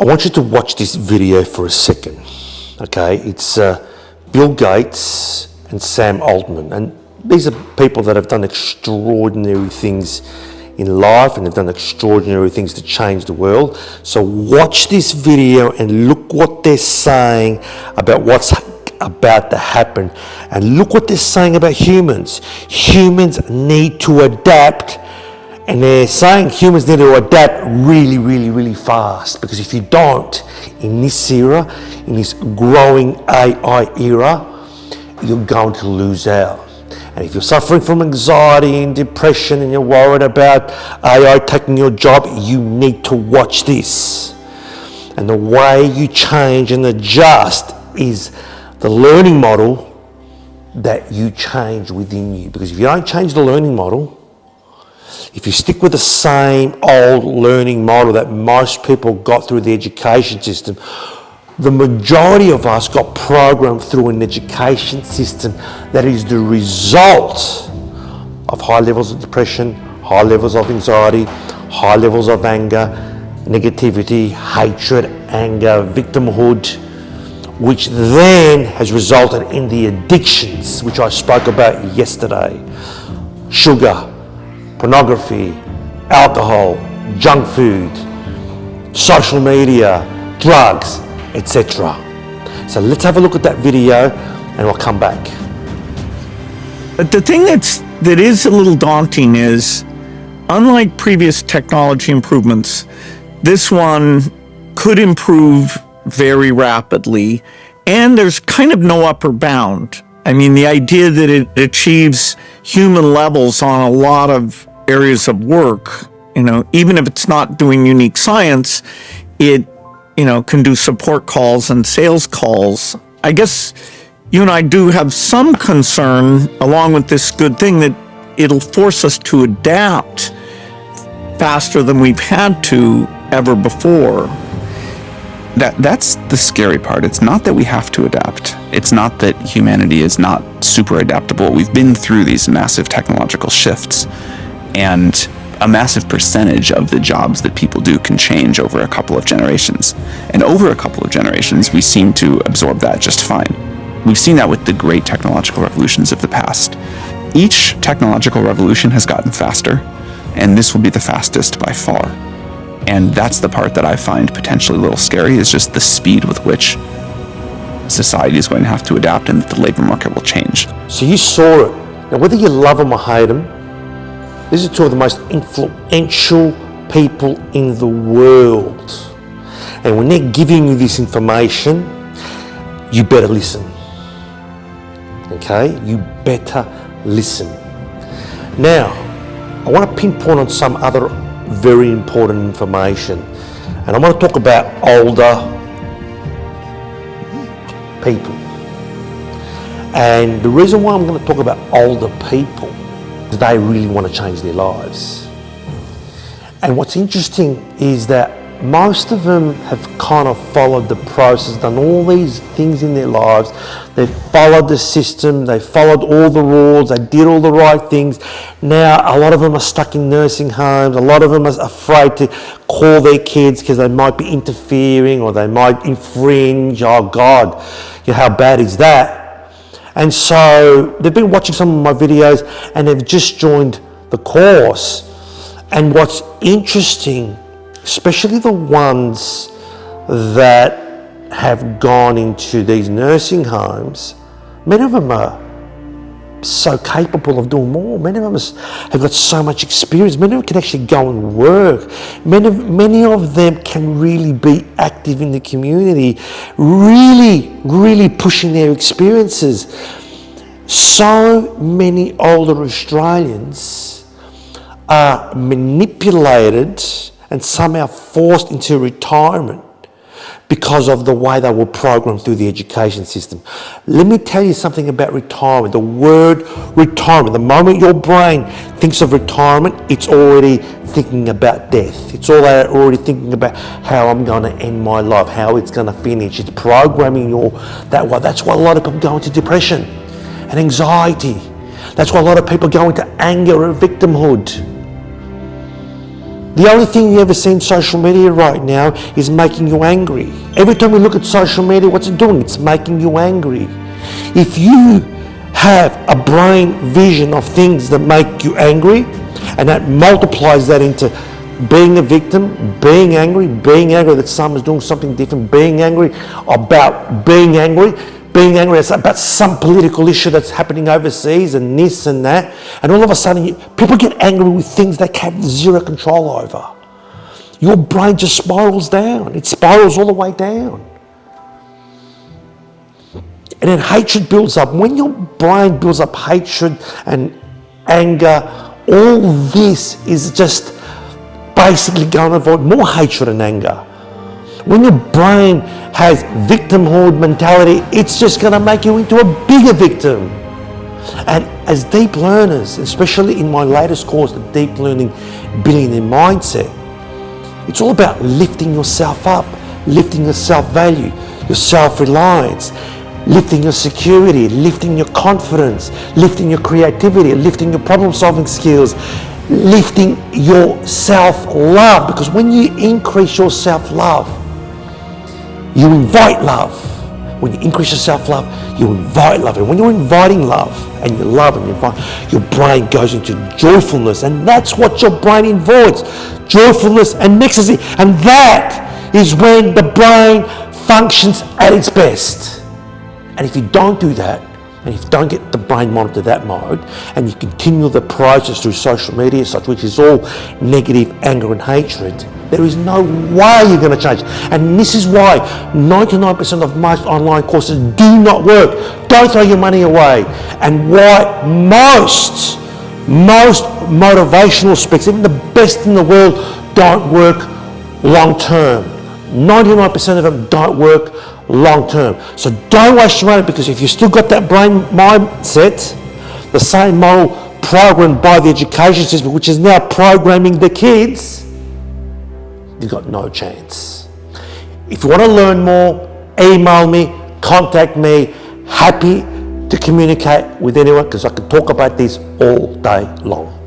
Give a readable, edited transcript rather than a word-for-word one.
I want you to watch this video for a second, okay? It's Bill Gates and Sam Altman, and these are people that have done extraordinary things in life, and they've done extraordinary things to change the world. So watch this video and look what they're saying about what's about to happen, and look what they're saying about humans. Humans need to adapt. And they're saying humans need to adapt really, really, really fast, because if you don't, in this era, in this growing AI era, you're going to lose out. And if you're suffering from anxiety and depression and you're worried about AI taking your job, you need to watch this. And the way you change and adjust is the learning model that you change within you. Because if you don't change the learning model, if you stick with the same old learning model that most people got through the education system, the majority of us got programmed through an education system that is the result of high levels of depression, high levels of anxiety, high levels of anger, negativity, hatred, anger, victimhood, which then has resulted in the addictions, which I spoke about yesterday. Sugar, pornography, alcohol, junk food, social media, drugs, etc. So let's have a look at that video and we'll come back. But the thing that is a little daunting is, unlike previous technology improvements, this one could improve very rapidly, and there's kind of no upper bound. I mean, the idea that it achieves human levels on a lot of areas of work, even if it's not doing unique science, it, can do support calls and sales calls. I guess you and I do have some concern, along with this good thing, that it'll force us to adapt faster than we've had to ever before. That's the scary part. It's not that we have to adapt. It's not that humanity is not super adaptable. We've been through these massive technological shifts, and a massive percentage of the jobs that people do can change over a couple of generations. And over a couple of generations, we seem to absorb that just fine. We've seen that with the great technological revolutions of the past. Each technological revolution has gotten faster, and this will be the fastest by far. And that's the part that I find potentially a little scary, is just the speed with which society is going to have to adapt and that the labor market will change. So you saw it. Now, whether you love them or hate them, these are two of the most influential people in the world. And when they're giving you this information, you better listen. Okay? You better listen. Now, I want to pinpoint on some other very important information. And I want to talk about older people. And the reason why I'm going to talk about older people is they really want to change their lives. And what's interesting is that most of them have kind of followed the process, done all these things in their lives. They followed the system, they followed all the rules, they did all the right things. Now, a lot of them are stuck in nursing homes. A lot of them are afraid to call their kids because they might be interfering or they might infringe. Oh God, how bad is that? And so they've been watching some of my videos and they've just joined the course. And what's interesting, especially the ones that have gone into these nursing homes, many of them are so capable of doing more. Many of them have got so much experience. Many of them can actually go and work. Many of them can really be active in the community, really pushing their experiences. So many older Australians are manipulated and somehow forced into retirement because of the way they were programmed through the education system. Let me tell you something about retirement. The word retirement, the moment your brain thinks of retirement, it's already thinking about death. It's already thinking about how I'm going to end my life, how it's going to finish. It's programming that way. That's why a lot of people go into depression and anxiety. That's why a lot of people go into anger and victimhood. The only thing you ever see in social media right now is making you angry. Every time we look at social media, what's it doing? It's making you angry. If you have a brain vision of things that make you angry, and that multiplies that into being a victim, being angry that someone's doing something different, being angry about being angry about some political issue that's happening overseas and this and that, and all of a sudden people get angry with things they have zero control over. Your brain just spirals down. It spirals all the way down. And then hatred builds up. When your brain builds up hatred and anger, all this is just basically going to avoid more hatred and anger. When your brain has victimhood mentality, it's just going to make you into a bigger victim. And as deep learners, especially in my latest course, the Deep Learning Billionaire Mindset, it's all about lifting yourself up, lifting your self-value, your self-reliance, lifting your security, lifting your confidence, lifting your creativity, lifting your problem-solving skills, lifting your self-love. Because when you increase your self-love, you invite love. When you increase your self-love, you invite love. And when you're inviting love, and you love and you invite, your brain goes into joyfulness. And that's what your brain invites. Joyfulness and ecstasy. And that is when the brain functions at its best. And if you don't do that, and if you don't get the brain monitor to that mode, and you continue the process through social media, such which is all negative anger and hatred, there is no way you're going to change. And this is why 99% of most online courses do not work. Don't throw your money away. And why most motivational speakers, even the best in the world, don't work long term. 99% of them don't work long term. So don't waste your money, because if you've still got that brain mindset, the same model programmed by the education system, which is now programming the kids, you've got no chance. If you want to learn more, email me, contact me. Happy to communicate with anyone, because I can talk about this all day long.